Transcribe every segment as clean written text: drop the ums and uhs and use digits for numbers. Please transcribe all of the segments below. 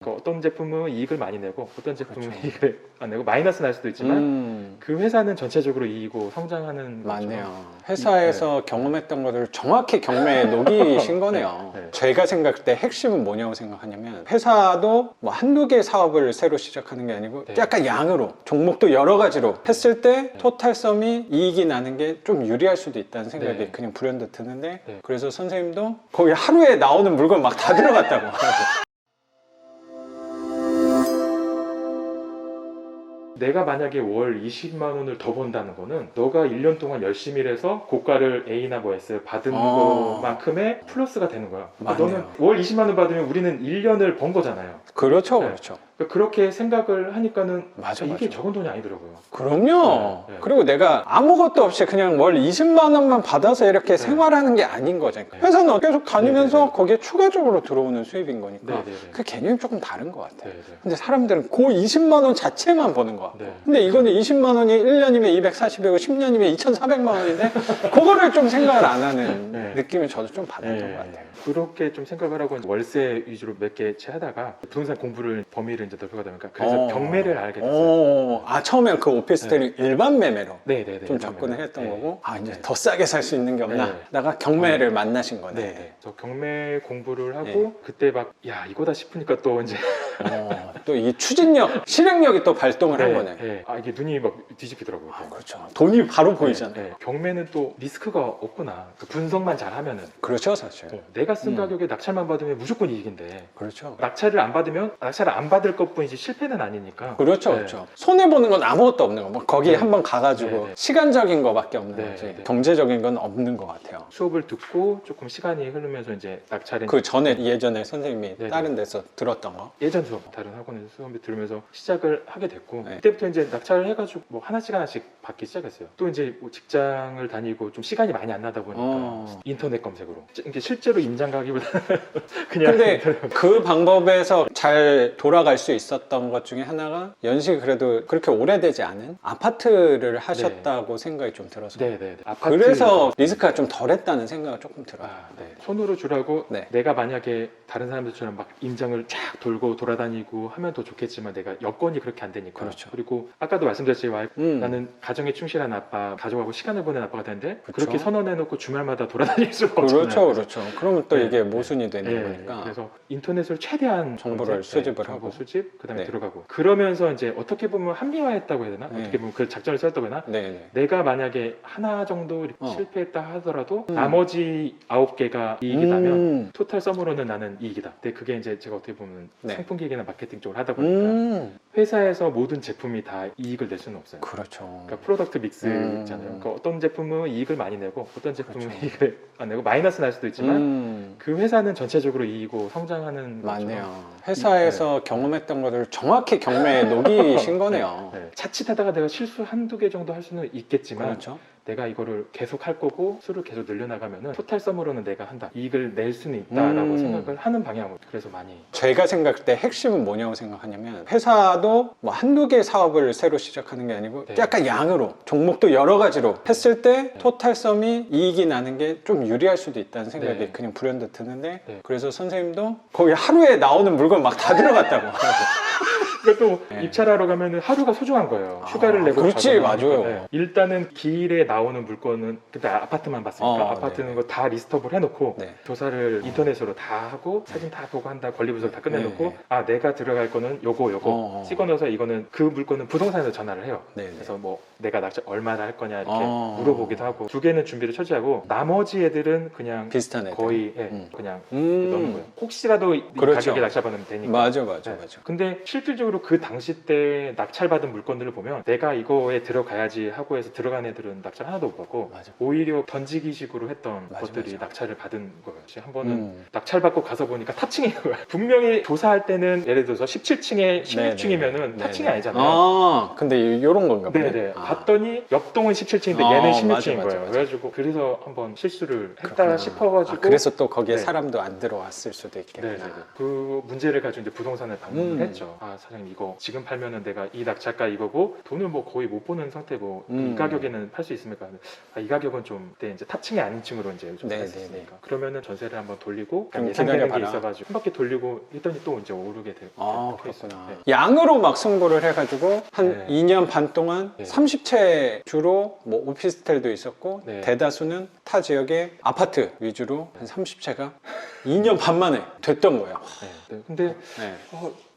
그러니까 어떤 제품은 이익을 많이 내고 어떤 제품은 그렇죠. 이익을 안 내고 마이너스 날 수도 있지만 그 회사는 전체적으로 이익이고 성장하는 맞네요. 것처럼. 회사에서 경험했던 것을 정확히 경매에 녹이신 거네요. 네. 제가 생각할 때 핵심은 뭐냐고 생각하냐면 회사도 뭐 한두 개 사업을 새로 시작하는 게 아니고 네. 약간 양으로 종목도 여러 가지로 했을 때 토탈섬이 이익이 나는 게 좀 유리할 수도 있다는 생각이 네. 그냥 불현듯 드는데 네. 그래서 선생님도 거기 하루에 나오는 물건 막 다 들어갔다고. 내가 만약에 월 20만 원을 더 번다는 거는 너가 1년 동안 열심히 일해서 고가를 A나 뭐 S 받은 것만큼의 플러스가 되는 거야. 그러니까 너는 맞네요. 월 20만 원 받으면 우리는 1년을 번 거잖아요. 그렇죠, 네. 그렇죠. 그러니까 그렇게 생각을 하니까는 맞아, 이게 맞아. 적은 돈이 아니더라고요. 그럼요. 네, 네. 그리고 내가 아무것도 없이 그냥 월 20만 원만 받아서 이렇게 생활하는 게 아닌 거죠. 네. 회사는 계속 다니면서 네, 네, 네. 거기에 추가적으로 들어오는 수입인 거니까 네, 네, 네. 그 개념이 조금 다른 것 같아요. 네, 네. 근데 사람들은 그 20만 원 자체만 버는 거 같고 네. 근데 이거는 20만 원이 1년이면 240이고 10년이면 2,400만 원인데 그거를 좀 생각을 안 하는 네. 느낌을 저도 좀 받았던 네. 것 같아요. 그렇게 좀 생각을 하고 월세 위주로 몇 개째 하다가 부동산 공부를 범위를 이제 넓혀가다 보니까 그래서 경매를 알게 됐어요. 처음엔 그 오피스텔이 일반 매매로 네네네. 좀 접근을 했던 네. 거고 이제 네. 더 싸게 살 수 있는 게 없나 네. 다가 경매를 만나신 거네. 네네. 저 경매 공부를 하고 네. 그때 막 야 이거다 싶으니까 또 이제 또 이 추진력, 실행력이 또 발동을 한 거네. 네. 아 이게 눈이 막 뒤집히더라고요. 그렇죠. 돈이 바로 보이잖아요. 네. 경매는 또 리스크가 없구나. 그 분석만 잘하면은 그렇죠, 사실. 내가 쓴 가격에 낙찰만 받으면 무조건 이익인데 그렇죠. 낙찰을 안 받으면 낙찰을 안 받을 것뿐이지 실패는 아니니까. 그렇죠, 네. 그렇죠. 손해 보는 건 아무것도 없는 거. 뭐 거기 네. 한번 가가지고 네, 네. 시간적인 거밖에 없는 네, 거지. 네, 네. 경제적인 건 없는 것 같아요. 수업을 듣고 조금 시간이 흐르면서 이제 낙찰은 그 전에 예전에 선생님이 네, 다른 데서 들었던 거. 예전 수업 다른 학원에서 수업을 들으면서 시작을 하게 됐고 네. 그때부터 이제 낙찰을 해가지고 뭐 하나씩 받기 시작했어요. 또 이제 뭐 직장을 다니고 좀 시간이 많이 안 나다 보니까 인터넷 검색으로 이게 실제로 임장 가기보다 그냥 근데 인터넷 그 방법에서 잘 돌아갈 수 있었던 것 중에 하나가 연식이 그래도 그렇게 오래되지 않은 아파트를 하셨다고 생각이 좀 들어서 네네 아파트 그래서 리스크가 좀 덜했다는 생각이 조금 들어요. 네. 손으로 주라고 네. 내가 만약에 다른 사람들처럼 막 임장을 쫙 돌고 돌아다니고 하면 더 좋겠지만 내가 여건이 그렇게 안 되니까 그렇죠. 그리고 아까도 말씀드렸지만 음. 나는 가정에 충실한 아빠 가족하고 시간을 보내는 아빠가 되는데 그렇죠. 그렇게 선언해놓고 주말마다 돌아다닐 수가 그렇죠, 없잖아요. 그렇죠. 그러면 또 네. 이게 모순이 되는 네, 거니까. 그래서 인터넷을 최대한 정보를 검색, 수집을 정보 하고. 수집 그다음에 네. 들어가고 그러면서 이제 어떻게 보면 합리화했다고 해야 되나 네. 어떻게 보면 그 작전을 썼다고 해야 되나 네. 내가 만약에 하나 정도 실패했다 하더라도 음. 나머지 9개가 이익이 나면 음. 토탈 썸으로는 나는 이익이다. 근데 그게 이제 제가 어떻게 보면 네. 상품 기획이나 마케팅 쪽을 하다 보니까 회사에서 모든 제품이 다 이익을 낼 수는 없어요. 그렇죠. 그러니까 프로덕트 믹스 있잖아요. 그러니까 어떤 제품은 이익을 많이 내고 어떤 제품은 그렇죠. 이익을 안 내고 마이너스 날 수도 있지만 그 회사는 전체적으로 이익이고 성장하는 맞네요. 것처럼. 회사에서 경험했던 것을 정확히 경매에 녹이신 거네요. 네. 자칫하다가 내가 실수 한두 개 정도 할 수는 있겠지만 그렇죠. 내가 이거를 계속 할 거고 수를 계속 늘려나가면은 토탈 썸으로는 내가 한다. 이익을 낼 수는 있다라고 생각을 하는 방향으로 그래서 많이 제가 생각할 때 핵심은 뭐냐고 생각하냐면 회사도 뭐 한두 개 사업을 새로 시작하는 게 아니고 네. 약간 양으로 종목도 여러 가지로 했을 때 토탈섬이 이익이 나는 게 좀 유리할 수도 있다는 생각이 네. 그냥 불현듯 드는데 네. 그래서 선생님도 거기 하루에 나오는 물건 막 다 들어갔다고. 그것도 네. 입찰하러 가면은 하루가 소중한 거예요. 휴가를 내고 그렇지, 가거나 맞아요. 하니까. 네. 일단은 길에 나오는 물건은 그때 아파트만 봤으니까 아파트는 거 다 리스트업을 해놓고 네. 조사를 인터넷으로 다 하고 사진 다 보고 한다 권리 분석 다 끝내놓고 네. 아 내가 들어갈 거는 요거 찍어넣어서 이거는 그 물건은 부동산에서 전화를 해요. 네. 그래서 뭐 내가 낙찰 얼마나 할 거냐 이렇게 어. 물어보기도 하고 두 개는 준비를 철저하고 나머지 애들은 그냥 비슷한 애들. 거의 그냥 넣는 거예요. 혹시라도 이 그렇죠. 가격에 낙찰받으면 되니까. 맞아. 네. 근데 실질적으로 그 당시 때 낙찰받은 물건들을 보면 내가 이거에 들어가야지 하고 해서 들어간 애들은 낙찰 하나도 못 받고 맞아. 오히려 던지기식으로 했던 맞아, 것들이 맞아. 낙찰을 받은 거예요. 한 번은 낙찰받고 가서 보니까 타층인 거예요. 분명히 조사할 때는 예를 들어서 17층에 16층이면은 타층이 아니잖아요. 근데 이런 건가 보네. 네네. 봤더니 옆동은 17층인데 얘는 16층인 거예요. 그래가지고 그래서 한번 실수를 했다 그렇구나. 싶어가지고 그래서 또 거기에 네. 사람도 안 들어왔을 수도 있겠구나. 네네네. 그 문제를 가지고 이제 부동산을 방문을 했죠. 아 사장님 사장님 이거 지금 팔면은 내가 이 낙찰가 이거고 돈을 뭐 거의 못 버는 상태고 이 가격에는 팔 수 있습니까? 이 가격은 좀 그때 이제 탑층이 아닌 층으로 이제 좀 살 수 네네네. 있으니까 그러면은 전세를 한번 돌리고 좀 예상되는 게 기다려봐라. 있어가지고 한 바퀴 돌리고 했더니 또 이제 오르게 되고 아, 케이스가. 그렇구나. 네. 양으로 막 승부를 해가지고 한 네. 2년 반 동안 네. 30채 주로 뭐 오피스텔도 있었고 네. 대다수는 타 지역의 아파트 위주로 한 30채가 2년 반 만에 됐던 거예요. 네. 네. 근데 네.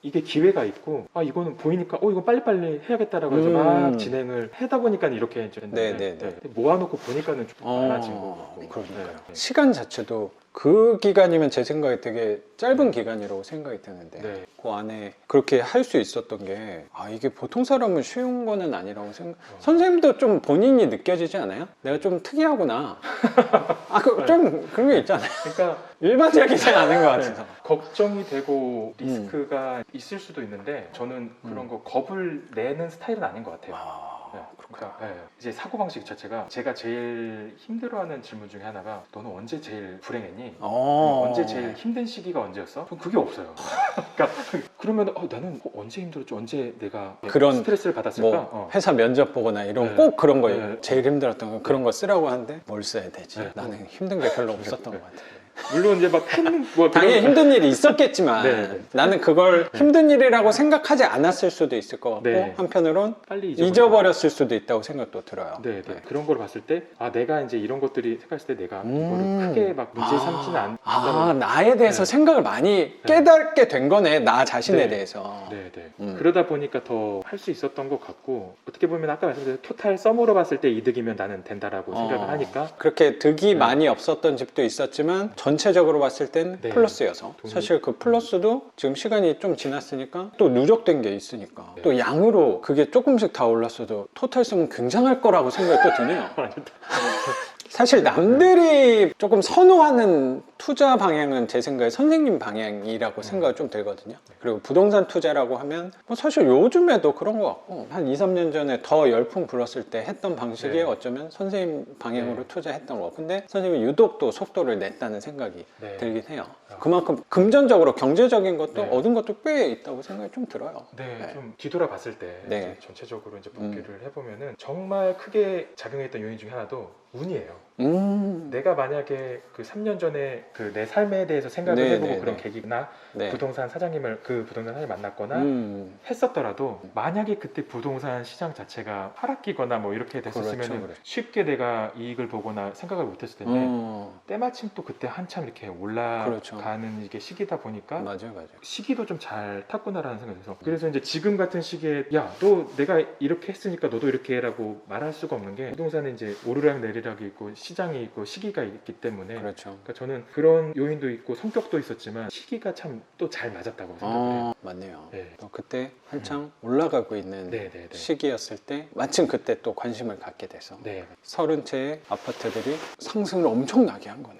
이게 기회가 있고 이거는 보이니까 이거 빨리빨리 해야겠다라고 해서 막 진행을 하다 보니까 이렇게 이제 됐는데 네네네. 근데 모아놓고 보니까는 좀 많아진 것 같고 그러니까요. 네. 시간 자체도 그 기간이면 제 생각에 되게 짧은 기간이라고 생각이 드는데 네. 그 안에 그렇게 할 수 있었던 게 이게 보통 사람은 쉬운 거는 아니라고 생각. 선생님도 좀 본인이 느껴지지 않아요? 내가 좀 특이하구나. 좀 그런 게 있잖아요. 그러니까 일반적이지 않은 것 같아서. 걱정이 되고 리스크가 있을 수도 있는데 저는 그런 거 겁을 내는 스타일은 아닌 것 같아요. 네, 그러니까 이제 사고방식 자체가 제가 제일 힘들어하는 질문 중에 하나가 너는 언제 제일 불행했니? 언제 제일 힘든 시기가 언제였어? 전 그게 없어요. 그러니까 그러면 나는 언제 힘들었지? 언제 내가 그런 스트레스를 받았을까? 뭐 회사 면접 보거나 이런 네. 꼭 그런 거 네. 제일 힘들었던 거 그런 거 쓰라고 하는데 뭘 써야 되지? 네. 나는 힘든 게 별로 없었던 것 같아. 물론 이제 막 큰 뭐 당연히 힘든 일이 있었겠지만 네. 나는 그걸 힘든 일이라고 생각하지 않았을 수도 있을 것 같고 네. 한편으론 빨리 잊어버렸을 수도 있다고 생각도 들어요. 네. 그런 걸 봤을 때 내가 이제 이런 것들이 생각했을 때 내가 이거를 크게 막 문제 삼지는 않는다는 나에 대해서 네. 생각을 많이 깨닫게 된 거네. 나 자신에 네. 대해서. 그러다 보니까 더 할 수 있었던 것 같고 어떻게 보면 아까 말씀드린 토탈 썸으로 봤을 때 이득이면 나는 된다라고 생각을 하니까 그렇게 득이 네. 많이 없었던 집도 있었지만 전체적으로 봤을 땐 네. 플러스여서 사실 그 플러스도 지금 시간이 좀 지났으니까 또 누적된 게 있으니까 또 양으로 그게 조금씩 다 올랐어도 토탈 썸은 굉장할 거라고 생각이 또 드네요. 사실 남들이 조금 선호하는 투자 방향은 제 생각에 선생님 방향이라고 생각이 좀 들거든요. 그리고 부동산 투자라고 하면 뭐 사실 요즘에도 그런 것 같고 한 2, 3년 전에 더 열풍 불었을 때 했던 방식이 네. 어쩌면 선생님 방향으로 네. 투자했던 거. 근데 선생님이 유독 또 속도를 냈다는 생각이 네. 들긴 해요. 그만큼 금전적으로 경제적인 것도 네. 얻은 것도 꽤 있다고 생각이 좀 들어요. 네, 좀 뒤돌아봤을 때 네. 이제 전체적으로 이제 복귀를 해보면은 정말 크게 작용했던 요인 중에 하나도 운이에요. 내가 만약에 그 3년 전에 그 내 삶에 대해서 생각을 네, 해보고 네, 그런 네. 계기나 네. 부동산 사장님을 만났거나 했었더라도 만약에 그때 부동산 시장 자체가 하락기거나 뭐 이렇게 됐었으면 그렇죠. 쉽게 내가 이익을 보거나 생각을 못했을 텐데 때마침 또 그때 한참 이렇게 올라가는 그렇죠. 이게 시기다 보니까 맞아요. 시기도 좀 잘 탔구나라는 생각이 들어서 그래서 이제 지금 같은 시기에 너 내가 이렇게 했으니까 너도 이렇게 해라고 말할 수가 없는 게 부동산은 이제 오르락 내리락이 있고 시장이 있고 시기가 있기 때문에 그렇죠. 그러니까 저는 그런 요인도 있고 성격도 있었지만 시기가 참 또 잘 맞았다고 생각을 해요. 맞네요. 네. 또 그때 한창 올라가고 있는 네, 네, 네. 시기였을 때 마침 그때 또 관심을 갖게 돼서 네. 30채의 아파트들이 상승을 엄청나게 한 거네.